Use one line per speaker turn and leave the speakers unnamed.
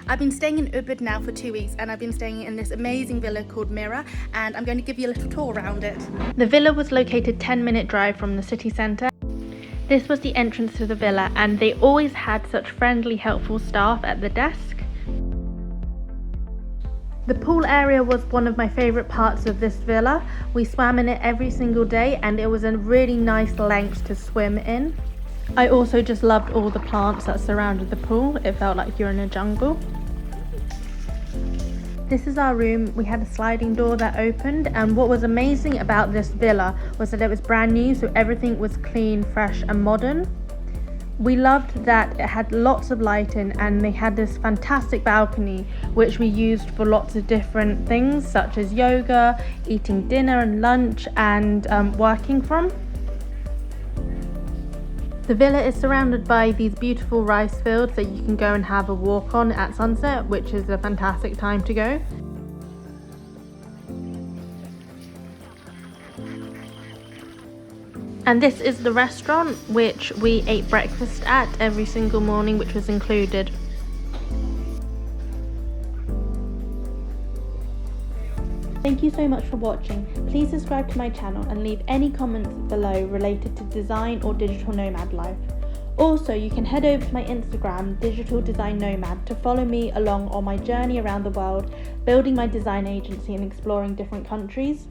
I've been staying in Ubud now for 2 weeks, and I've been staying in this amazing villa called Mira, and I'm going to give you a little tour around it. The villa was located 10-minute drive from the city centre. This was the entrance to the villa, and they always had such friendly, helpful staff at the desk. The pool area was one of my favourite parts of this villa. We swam in it every single day, and it was a really nice length to swim in. I also just loved all the plants that surrounded the pool. It felt like you're in a jungle. This is our room. We had a sliding door that opened, and what was amazing about this villa was that it was brand new, so everything was clean, fresh and modern. We loved that it had lots of lighting, and they had this fantastic balcony which we used for lots of different things such as yoga, eating dinner and lunch, and working from. The villa is surrounded by these beautiful rice fields that you can go and have a walk on at sunset, which is a fantastic time to go. And this is the restaurant which we ate breakfast at every single morning, which was included. Thank you so much for watching. Please subscribe to my channel and leave any comments below related to design or digital nomad life. Also, you can head over to my Instagram, Digital Design Nomad, to follow me along on my journey around the world, building my design agency and exploring different countries.